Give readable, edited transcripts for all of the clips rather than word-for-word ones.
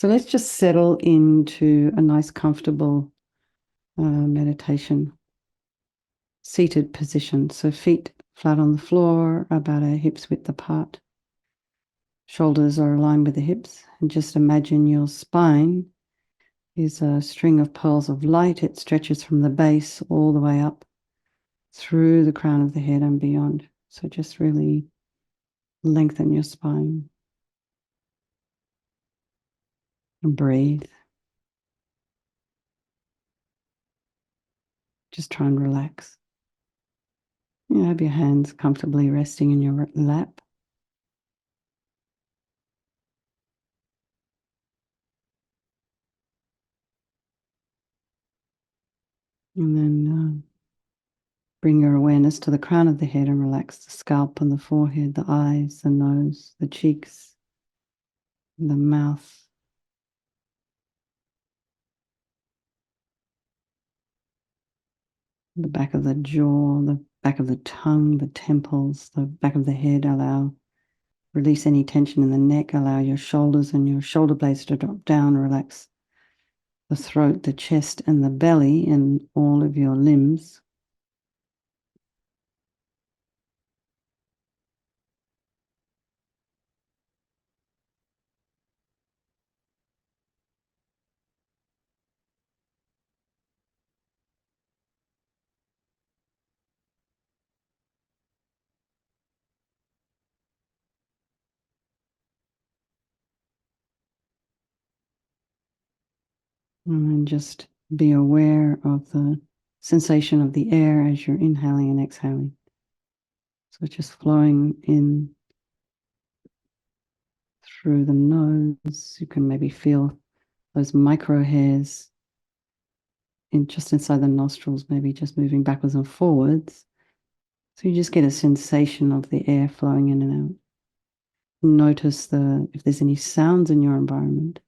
So let's just settle into a nice, comfortable meditation, seated position. So feet flat on the floor, about our hips width apart. Shoulders are aligned with the hips. And just imagine your spine is a string of pearls of light. It stretches from the base all the way up through the crown of the head and beyond. So just really lengthen your spine and breathe. Just try and relax. You have your hands comfortably resting in your lap. And then bring your awareness to the crown of the head and relax the scalp and the forehead, the eyes, the nose, the cheeks, the mouth. The back of the jaw, the back of the tongue, the temples, the back of the head. Release any tension in the neck. Allow your shoulders and your shoulder blades to drop down. Relax the throat, the chest, and the belly, and all of your limbs. And then just be aware of the sensation of the air as you're inhaling and exhaling. So just flowing in through the nose. You can maybe feel those micro hairs just inside the nostrils, maybe just moving backwards and forwards. So you just get a sensation of the air flowing in and out. Notice if there's any sounds in your environment.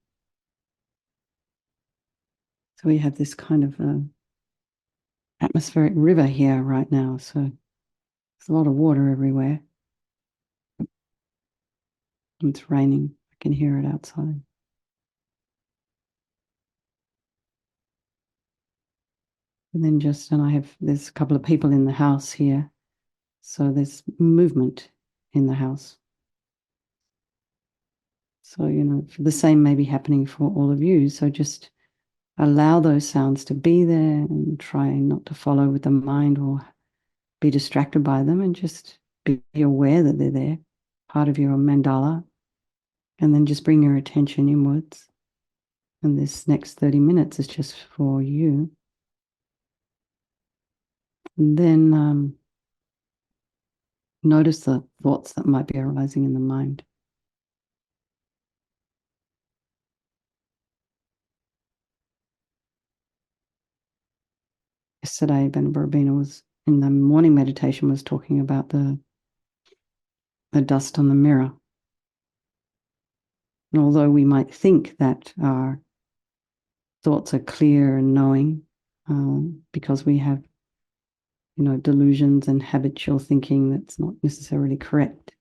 So we have this kind of atmospheric river here right now. So there's a lot of water everywhere. It's raining. I can hear it outside. And then there's a couple of people in the house here. So there's movement in the house. So, the same may be happening for all of you. So just allow those sounds to be there and try not to follow with the mind or be distracted by them, and just be aware that they're there, part of your mandala. And then just bring your attention inwards. And this next 30 minutes is just for you. And then notice the thoughts that might be arising in the mind. Yesterday, Venerable was in the morning meditation was talking about the dust on the mirror. And although we might think that our thoughts are clear and knowing, because we have, delusions and habitual thinking that's not necessarily correct.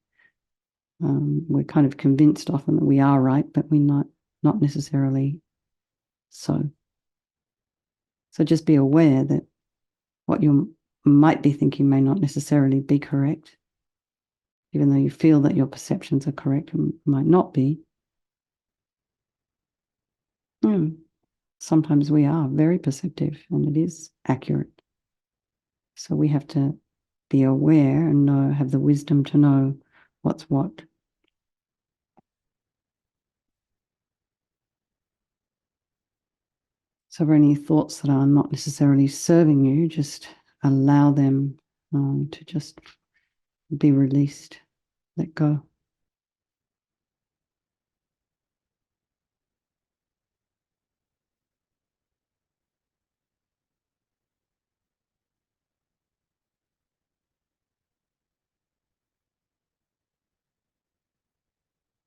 We're kind of convinced often that we are right, but we're not necessarily so. So just be aware that what you might be thinking may not necessarily be correct. Even though you feel that your perceptions are correct, and might not be. Sometimes we are very perceptive and it is accurate. So we have to be aware and have the wisdom to know what's what. So for any thoughts that are not necessarily serving you, just allow them to just be released, let go.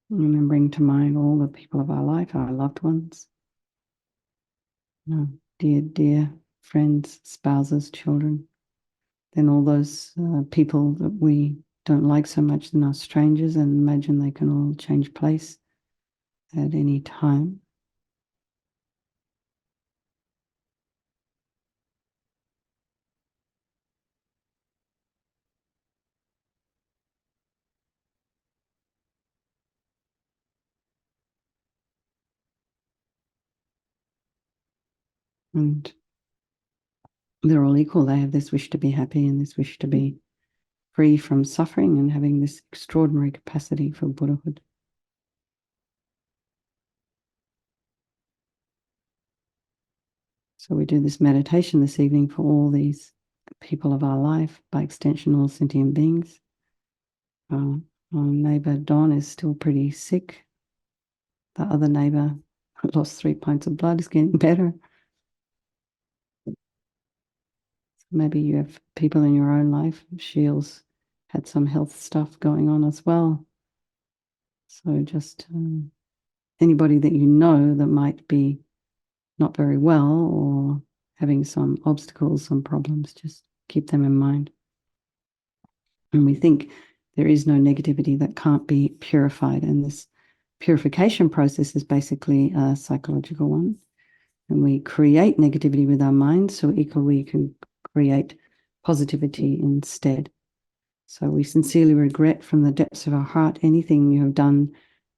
And then bring to mind all the people of our life, our loved ones, dear, dear friends, spouses, children. Then all those people that we don't like so much and are strangers, and imagine they can all change place at any time. And they're all equal. They have this wish to be happy and this wish to be free from suffering and having this extraordinary capacity for Buddhahood. So we do this meditation this evening for all these people of our life, by extension, all sentient beings. Our neighbor Don is still pretty sick. The other neighbor lost 3 pints of blood, is getting better. Maybe you have people in your own life. Sheila's had some health stuff going on as well. So just anybody that you know that might be not very well or having some obstacles, some problems, just keep them in mind. And we think there is no negativity that can't be purified. And this purification process is basically a psychological one. And we create negativity with our minds, so equally we can create positivity instead. So we sincerely regret from the depths of our heart anything you have done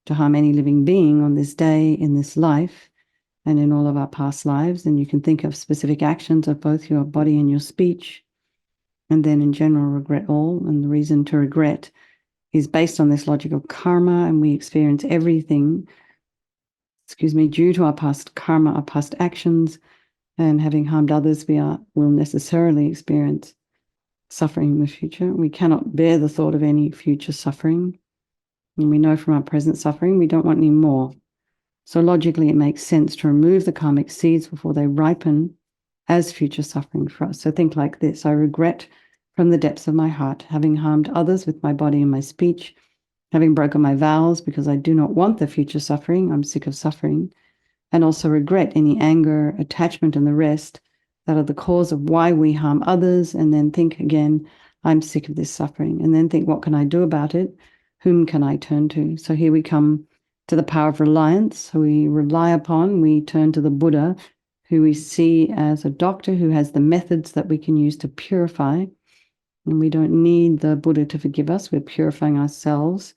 to harm any living being on this day, in this life, and in all of our past lives. And you can think of specific actions of both your body and your speech, and then in general regret all. And the reason to regret is based on this logic of karma, and we experience everything, due to our past karma, our past actions, and having harmed others, will necessarily experience suffering in the future. We cannot bear the thought of any future suffering. And we know from our present suffering, we don't want any more. So logically, it makes sense to remove the karmic seeds before they ripen as future suffering for us. So think like this: I regret from the depths of my heart having harmed others with my body and my speech, having broken my vows because I do not want the future suffering. I'm sick of suffering. And also regret any anger, attachment, and the rest that are the cause of why we harm others. And then think again, I'm sick of this suffering. And then think, what can I do about it? Whom can I turn to? So here we come to the power of reliance. So we rely upon, we turn to the Buddha, who we see as a doctor who has the methods that we can use to purify. And we don't need the Buddha to forgive us. We're purifying ourselves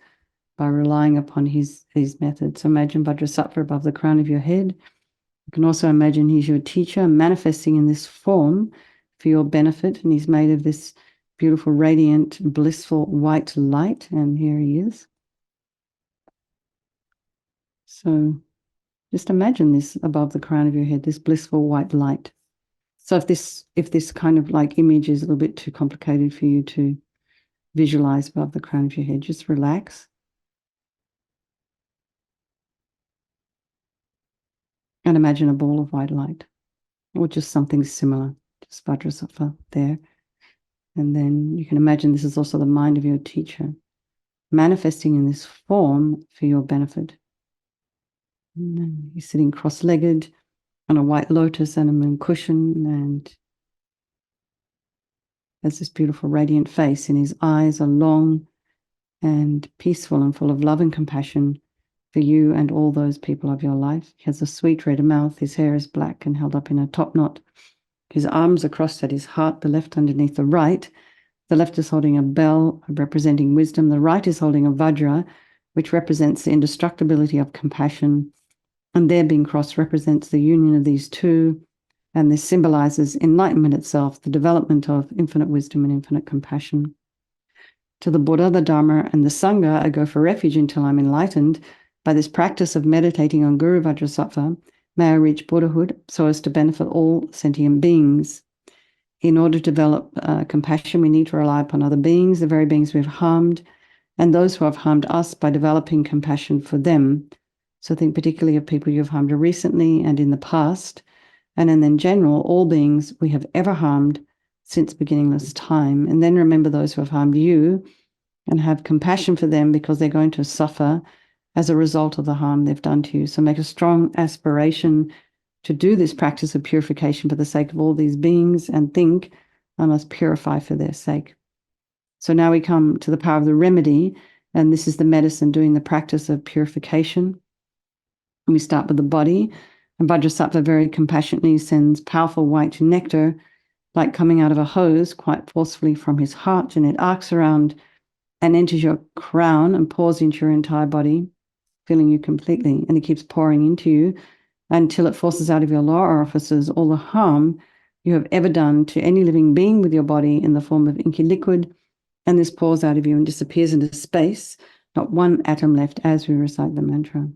by relying upon his methods. So imagine Vajrasattva above the crown of your head. You can also imagine he's your teacher manifesting in this form for your benefit. And he's made of this beautiful, radiant, blissful white light. And here he is. So just imagine this above the crown of your head, this blissful white light. So if this kind of like image is a little bit too complicated for you to visualize above the crown of your head, just relax. And imagine a ball of white light, or just something similar, just Vajrasattva there. And then you can imagine this is also the mind of your teacher, manifesting in this form for your benefit. And then he's sitting cross-legged on a white lotus and a moon cushion, and has this beautiful radiant face, and his eyes are long and peaceful and full of love and compassion for you and all those people of your life. He has a sweet red mouth. His hair is black and held up in a top knot. His arms are crossed at his heart, the left underneath the right. The left is holding a bell representing wisdom. The right is holding a vajra, which represents the indestructibility of compassion. And their being crossed represents the union of these two. And this symbolizes enlightenment itself, the development of infinite wisdom and infinite compassion. To the Buddha, the Dharma, and the Sangha, I go for refuge until I'm enlightened. By this practice of meditating on Guru Vajrasattva, may I reach Buddhahood so as to benefit all sentient beings. In order to develop compassion, we need to rely upon other beings, the very beings we've harmed, and those who have harmed us, by developing compassion for them. So think particularly of people you've harmed recently and in the past, and then in general, all beings we have ever harmed since beginningless time. And then remember those who have harmed you and have compassion for them, because they're going to suffer as a result of the harm they've done to you. So make a strong aspiration to do this practice of purification for the sake of all these beings, and think, I must purify for their sake. So now we come to the power of the remedy, and this is the medicine doing the practice of purification. And we start with the body, and Vajrasattva very compassionately sends powerful white nectar, like coming out of a hose, quite forcefully from his heart, and it arcs around and enters your crown and pours into your entire body, filling you completely. And it keeps pouring into you until it forces out of your lower orifices all the harm you have ever done to any living being with your body in the form of inky liquid, and this pours out of you and disappears into space, not one atom left as we recite the mantra.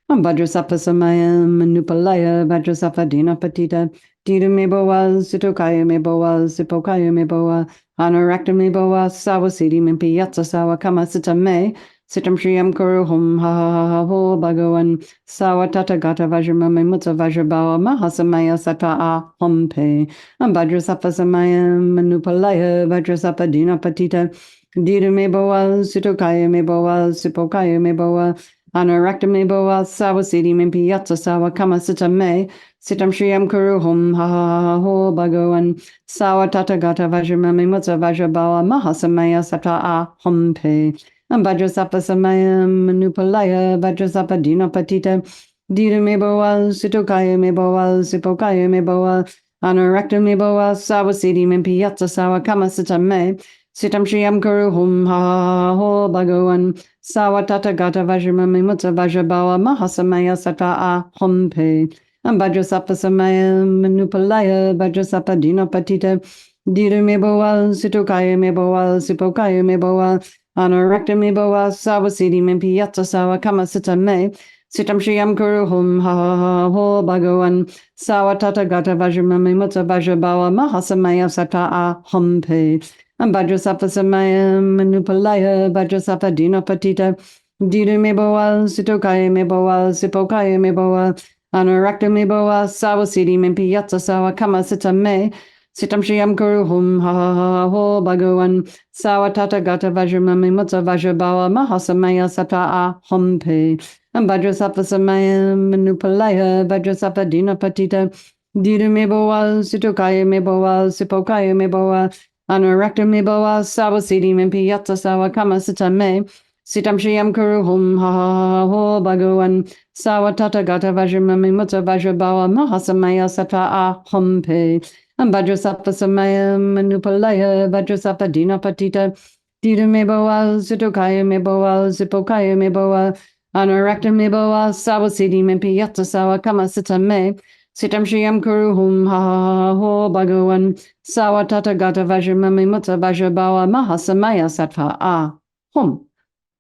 Vajrasappa samayam manupalaya vajrasappa dinapatita Dita me boa, sitokaya me boa, sipokaya me boa, anarakta me boa, sawasiti mimpi yatsa sawa kama sita me, sitam shriyam kuru hum ha ha ha ha ho bhagavan, sawa tata gata vajrama me mutta vajrabawa mahasamaya sata a humpe, vajrasappa samayam manupalaya vajrasappa dinapatita Dita me boa, sitokaya me boa, sipokaya me boa, Anarakta me boa sawasiti mimpi yatsa sawa kama sita me sitam shriyam kuru hum ha ha ha ho bhagavan sawa tata gata vajrama me mutta vajrabawa mahasamaya sata a humpe vajrasappa samayam manupalaya vajrasappa dinapatita Dita me boa sitokaya me boa sipokaya me boa Anarakta me boa sawasiti mimpi yatsa sawa kama sita me sitam shriyam kuru hum ha ha ha ho bhagavan Sawa tata gata vajrama me mutta vajrabawa mahasamaya sata a humpe. Vajrasappa samaya manupalaya vajrasappa dinapatita. Dita me boa, sitokaya me boa, sipokaya me boa, anarakta me boa, sawasiti mimpi yatsa sawa kama sita me. Sitam shriyam kuru hum ha ha ha ho bhagavan. Sawa tata gata vajrama me mutta vajrabawa mahasamaya sata a humpe. Vajrasappa samaya manupalaya vajrasappa dinapatita Dita me boa, sitokaya me boa, sipokaya me boa, anarakta me boa, sawasiti mimpi yatsa sawa kama sita me sitam shriyam kuru hum ha ha ha ho bhagavan sawa tata gata vajrama me mutta vajrabawa mahasamaya sata a humpe vajrasappa samaya manupalaya vajrasappa dinapatita Dita me boa, sitokaya me boa, sipokaya me boa, Anarakta me boa, sawasiti mimpi yatsa sawa kama sita me sitam shriyam kuru hum ha ha ha ho bhagavan sawa tata gata vajrama me mutta vajrabawa mahasamaya sata a humpe vajrasappa samaya manupalaya vajrasappa dinapatita Dita me boa, sitokaya me boa, sipokaya me boa, anarakta me boa, sawasiti mimpi yatsa sawa kama sita me sitam shriyam kuru hum ha ha ha ho bhagavan sawa tata gata vajrama me mutta vajrabawa mahasamaya sata a hum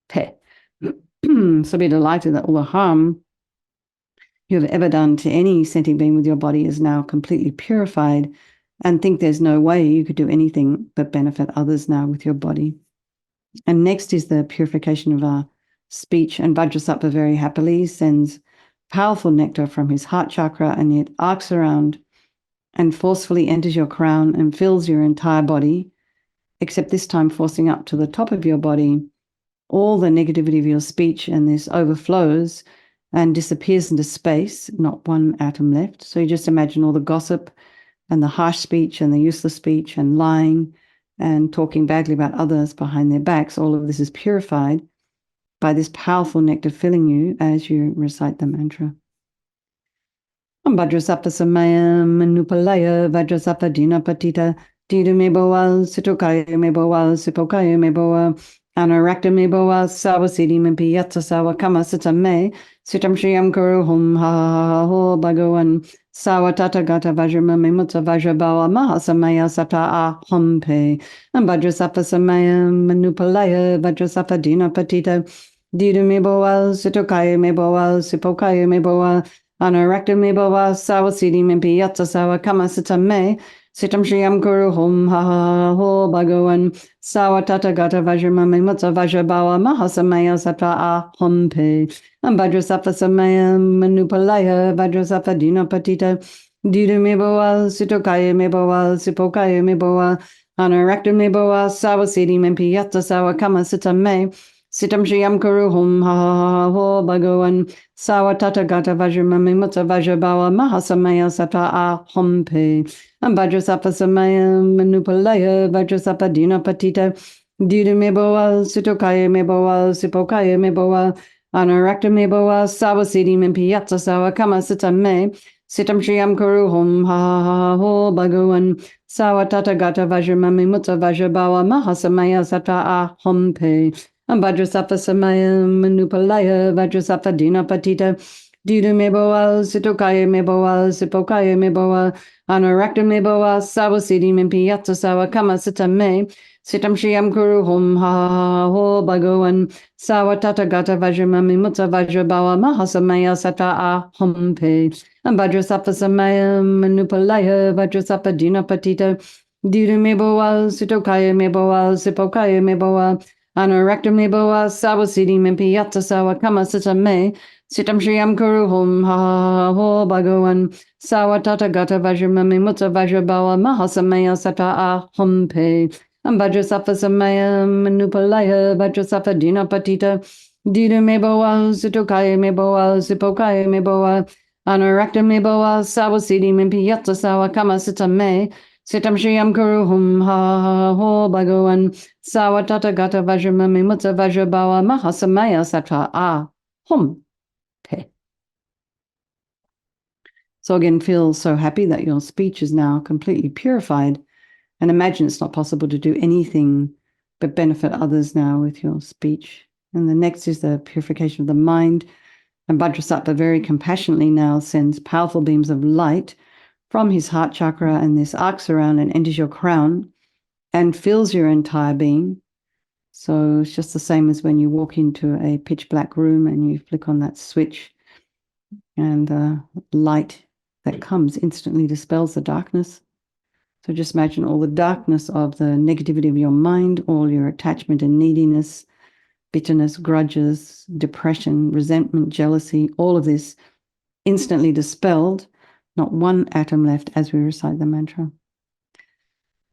pe. So be delighted that all the harm you have ever done to any sentient being with your body is now completely purified, and think there's no way you could do anything but benefit others now with your body. And next is the purification of our speech, and Vajrasattva very happily sends powerful nectar from his heart chakra, and it arcs around and forcefully enters your crown and fills your entire body, except this time forcing up to the top of your body all the negativity of your speech, and this overflows and disappears into space, not one atom left. So you just imagine all the gossip and the harsh speech and the useless speech and lying and talking badly about others behind their backs. All of this is purified by this powerful nectar filling you as you recite the mantra. Vajrasappa samaya manupalaya vajrasappa dinapatita Dita me boa, sitokaya me boa, sipokaya me boa, anarakta me boa, sawasiti mimpi yatsa sawa kama sita me sitam shriyam kuru hum ha ha ha ho bhagavan sawa tata gata vajrama me mutta vajrabawa mahasamaya sata a humpe vajrasappa samaya manupalaya vajrasappa dinapatita Dita me boa, sitokaya me boa, sipokaya me boa, anarakta me boa, sawasiti mimpi yatsa sawa kama sita me sitam shriyam kuru hum ha ha ha ho bhagavan sawa tata gata vajrama me mutta vajrabawa mahasamaya sata a humpe vajrasappa samaya manupalaya vajrasappa dinapatita Dita me boa, sitokaya me boa, sipokaya me boa, anarakta me boa, sawasiti mimpi yatsa sawa kama sita me sitam shriyam kuru hum ha ha ha ho bhagavan sawa tata gata vajrama me mutta vajrabawa mahasamaya sata a humpe vajrasappa samaya manupalaya vajrasappa dinapatita Dita me boa, sitokaya me boa, sipokaya me boa, anarakta me boa, sawasiti mimpi yatsa sawa kama sita me sitam shriyam kuru hum ha ha ha ho bhagavan sawa tata gata vajrama me mutta vajrabawa mahasamaya sata a humpe vajrasappa samaya manupalaya vajrasappa dinapatita Didu meboa, sitokaya meboa, sipokaya meboa, anorakta meboa, sawa sidi mimpiata sawa kama sita me, sitam shiam kuru hum ha ho bhagawan, sawa tata gata vajramami mutta vajrabawa mahasamaya sata a hum pe, and vajrasapa samaya manupalaya vajrasapa dina patita, didu meboa, sitokaya meboa, sipokaya meboa, anorakta meboa, sawa sidi mimpiata sawa kama sita me, Sitam Shriyam Kuru Hum Ha Ho Bhagawan Sawa Tata Gata Vajramami Mutta Vajrabawa Mahasamaya Sata Ah Hum Pe Vajrasafa Samaya Manupalaya Vajrasafa Dina Patita Dida Meboa Sitokaya Meboa Sipokaya Meboa Anarakta Meboa Sawa Sidi Mimpiyata Sawa Kama Sita Me Sitam Shriyam Kuru Hum Ha Ho Bhagawan Sawa Tata Gata Vajramami Mutta Vajrabawa Mahasamaya Sata Ah Hum. Okay. So again, feel so happy that your speech is now completely purified, and imagine it's not possible to do anything but benefit others now with your speech. And the next is the purification of the mind. And Vajrasattva very compassionately now sends powerful beams of light from his heart chakra, and this arcs around and enters your crown and fills your entire being. So it's just the same as when you walk into a pitch black room and you flick on that switch, and the light that comes instantly dispels the darkness. So just imagine all the darkness of the negativity of your mind, all your attachment and neediness, bitterness, grudges, depression, resentment, jealousy, all of this instantly dispelled, not one atom left as we recite the mantra.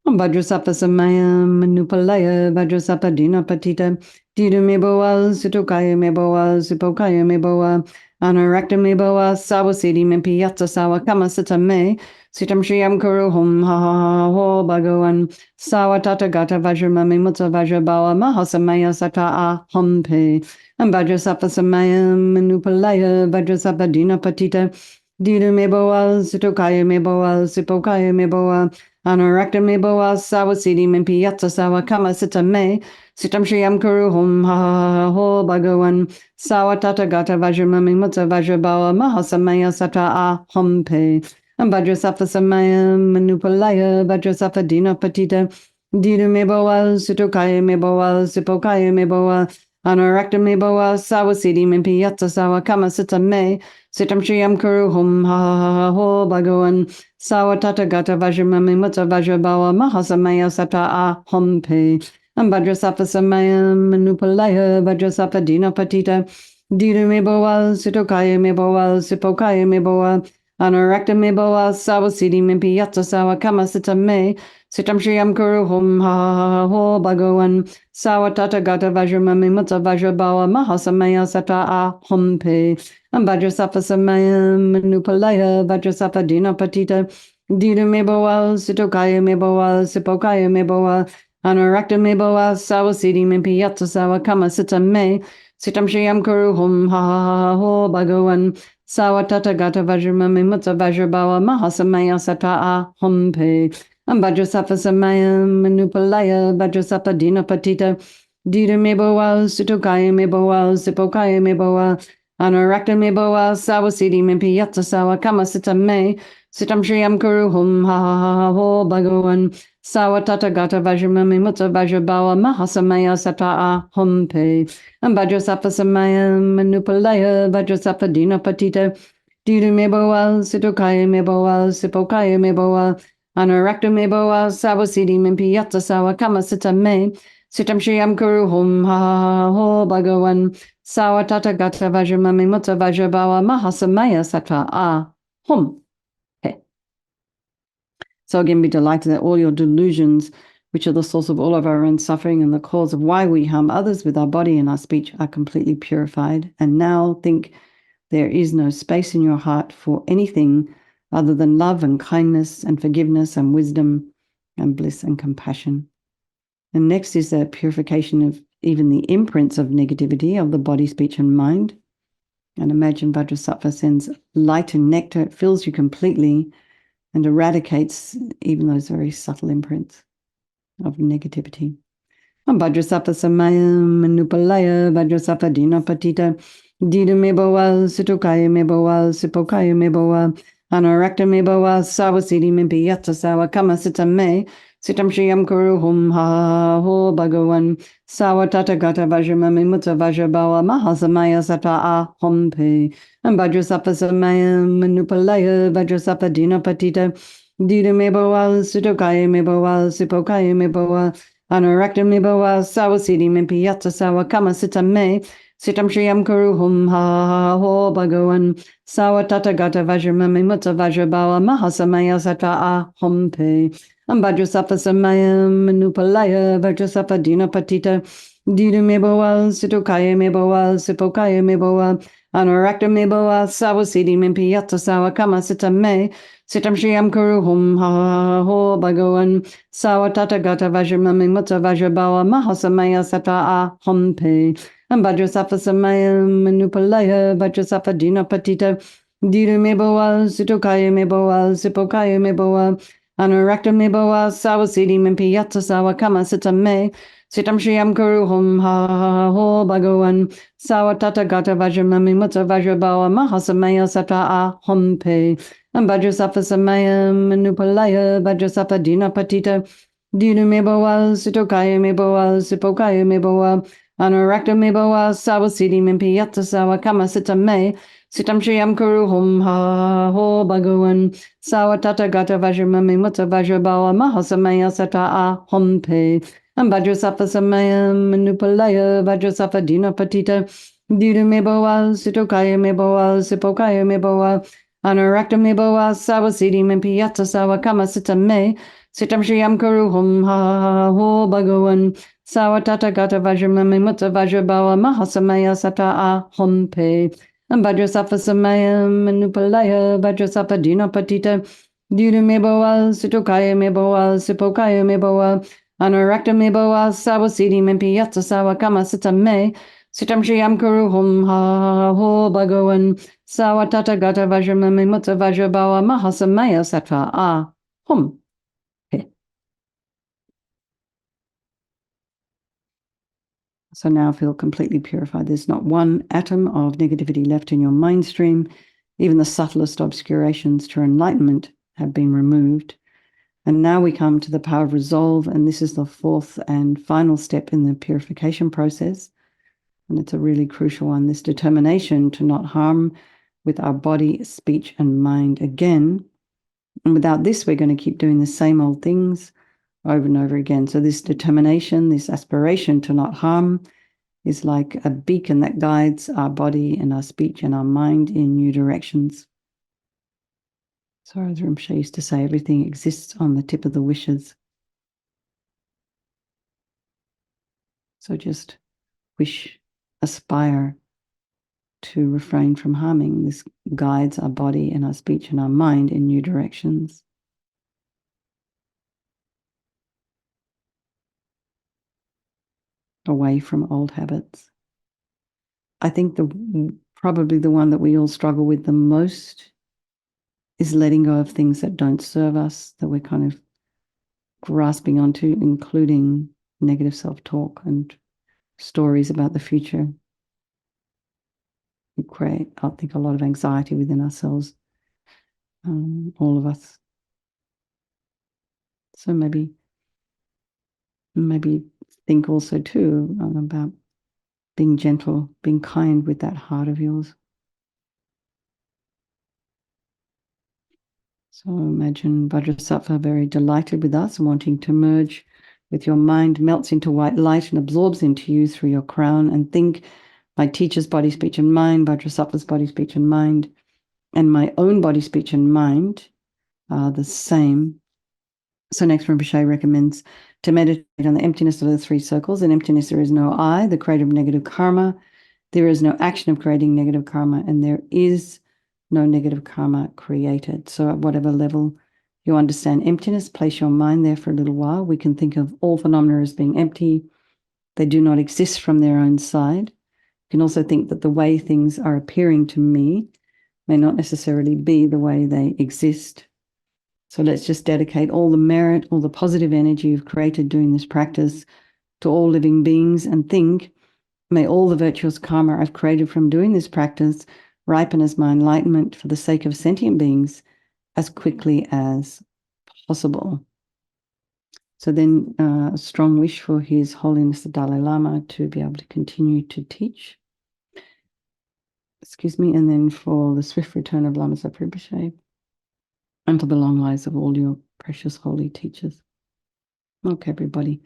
Vajrasapa samaya manupalaya vajrasapa dinapatita didu meboa situkaya meboa sipokaya meboa anarakta meboa sawasidi mempiyata sawa kama sita me sitam shriyam kuru hum ha ha ho bhagawan sawa tata gata vajramami mutta vajrabawa mahasamaya sata a hum pe vajrasapa samaya manupalaya vajrasapa dinapatita didu meboa situkaya meboa sipokaya meboa Anorakta meboa sawa sidi mimpiyata sawa kama sita me sitam shriyam kuru hum ha ho bhagawan sawa tata gata vajramami mutta vajrabawa mahasamaya sata a hum pe vajrasafa samaya manupalaya vajrasafa dina patita didu meboa sitokaya meboa sipokaya meboa anorakta meboa sawa sidi mimpiyata sawa kama sita me sitam shriyam kuru hum ha ho bhagawan Sawa tata gata vajramami mutta vajrabawa mahasamaya sata a hum pe vajrasafa samaya manupalaya vajrasafa dina patita didu meboa sitokaya meboa sipokaya meboa anorakta meboa sawa sidi mimpiyata sawa kama sita me sitam shriyam kuru hum ha ho bhagawan sawa tata gata vajramami mutta vajrabawa mahasamaya sata a hum pe vajrasafa samaya manupalaya vajrasafa dina patita didu meboa sitokaya meboa sipokaya meboa anorakta meboa sawa sidi mimpiyata sawa kama sita me sitam shriyam kuru hum ha ho bhagawan sawa tata gata vajramami mutta vajrabawa mahasamaya sata a hum pe vajrasafa samaya manupalaya vajrasafa dina patita didu meboa sitokaya meboa sipokaya meboa Anorakta meboa sawa sidi mimpiyata sawa kama sita me sitam shriyam kuru hum ha ho bhagawan sawa tata gata vajramami mutta vajrabawa mahasamaya sata a hum pe vajrasafa samaya manupalaya vajrasafa dina patita didu meboa sitokaya meboa sipokaya meboa anorakta meboa sawa sidi mimpiyata sawa kama sita me sitam shriyam kuru hum ha ho bhagawan Sawa tata gata vajramami mutta vajrabawa mahasamaya sata a hum. Okay. So again, be delighted that all your delusions, which are the source of all of our own suffering and the cause of why we harm others with our body and our speech, are completely purified. And now think there is no space in your heart for anything other than love and kindness and forgiveness and wisdom and bliss and compassion. And next is the purification of even the imprints of negativity of the body, speech, and mind. And imagine Vajrasattva sends light and nectar, it fills you completely and eradicates even those very subtle imprints of negativity. Vajrasattva samaya manupalaya vajrasattva dina patita Dida me boa, Situkaya me boa, Sipokaya me boa, Anorakta me boa, Sawasidi me piyata sawa kama sita me, Sitam Shiyam Kuru Hum Ha Ho Bhagawan, Sawa Tata Gata Vajrama me Mutta Vajrabawa Mahasamaya Sata A Hom Pe, and Vajrasapa Samaya Manupalaya Vajrasapa Dina Patita, Dida me boa, Situkaya me boa, Sipokaya me boa, Anorakta me boa, Sawasidi me piyata sawa kama sita me, Sitam Shriyam Kuru Hum Ha Ho Bhagawan Sawatata Gata Vajramami Mutta Vajrabawa Mahasamaya Sata A Hom Pe Ambajrasapa Samaya Manupalaya Vajrasapa Dina Patita Didu Meboa Situkaya Meboa Sipokaya Meboa Anorakta Meboa Sawasidi Mimpiyata Sawa Kama Sita Me Sitam Shriyam Kuru Hum Ha Ho Bhagawan Sawatata Gata Vajramami Mutta Vajrabawa Mahasamaya Sata A Hom Pe Vajrasapa Samaya Manupalaya Vajrasapa Dina Patita Didu Meboa Situkaya Meboa Sipokaya Meboa Anurakta Meboa Sawasidi Mimpiyata Sawa Kama Sita Me Sitam Shriyam Kuru Hum Ha Ho Bhagawan Sawatata Gata Vajramami Mutta Vajrabawa Mahasamaya Sata A Hom Pe Vajrasapa Samaya Manupalaya Vajrasapa Dina Patita Didu Meboa Situkaya Meboa Sipokaya Meboa Anorakta Meboa Sawasidi Mimpiyata Sawa Kama Sita Me Sitam Shriyam Kuru Hum Ha Ho Bhagawan Sawatata Gata Vajramami Mutta Vajrabawa Mahasamaya Sata A Hom Pe Vajrasapa Samaya Manupalaya Vajrasapa Dina Patita Didu Meboa Situkaya Meboa Sipokaya Meboa Anorakta Meboa Sawasidi Mimpiyata Sawa Kama Sita Me Sitam Shriyam Kuru Hum Ha Ho Bhagawan Sawatata Gata Vajramami Mutta Vajrabawa Mahasamaya Sata A Hom Pe Vajrasapa Samaya Manupalaya Vajrasapa Dina Patita Didu Meboa Situkaya Meboa Sipokaya Meboa Anorakta Meboa Sawasidi Mimpiyata Sawa Kama Sita Me Sitam Shriyam Kuru Hum Ha Ho Bhagawan Sawatata Gata Vajramami Mutta Vajrabawa Mahasamaya Sata A Hom Pe. So now feel completely purified. There's not one atom of negativity left in your mind stream. Even the subtlest obscurations to enlightenment have been removed. And now we come to the power of resolve, and this is the fourth and final step in the purification process. And it's a really crucial one, this determination to not harm with our body, speech, and mind again. And without this, we're going to keep doing the same old things over and over again. So this determination, this aspiration to not harm, is like a beacon that guides our body and our speech and our mind in new directions. So as Rinpoche used to say, everything exists on the tip of the wishes. So just wish, aspire to refrain from harming. This guides our body and our speech and our mind in new directions. Away from old habits. I think probably the one that we all struggle with the most is letting go of things that don't serve us, that we're kind of grasping onto, including negative self-talk and stories about the future. We create, I think, a lot of anxiety within ourselves, all of us. So maybe think also too about being gentle, being kind with that heart of yours. So imagine Vajrasattva very delighted with us, wanting to merge with your mind, melts into white light and absorbs into you through your crown. And think, my teacher's body, speech, and mind, Vajrasattva's body, speech, and mind, and my own body, speech, and mind are the same. So next, Rinpoche recommends to meditate on the emptiness of the three circles. In emptiness, there is no I, the creator of negative karma. There is no action of creating negative karma, and there is no negative karma created. So at whatever level you understand emptiness, place your mind there for a little while. We can think of all phenomena as being empty. They do not exist from their own side. You can also think that the way things are appearing to me may not necessarily be the way they exist. So let's just dedicate all the merit, all the positive energy you've created doing this practice to all living beings, and think May all the virtuous karma I've created from doing this practice ripen as my enlightenment for the sake of sentient beings as quickly as possible. So then a strong wish for His Holiness the Dalai Lama to be able to continue to teach. Excuse me. And then for the swift return of Lama Zopa Rinpoche and for the long lives of all your precious holy teachers. Okay, everybody.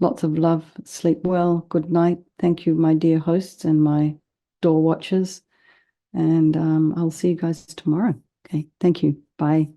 Lots of love. Sleep well. Good night. Thank you, my dear hosts and my door watchers. And I'll see you guys tomorrow. Okay. Thank you. Bye.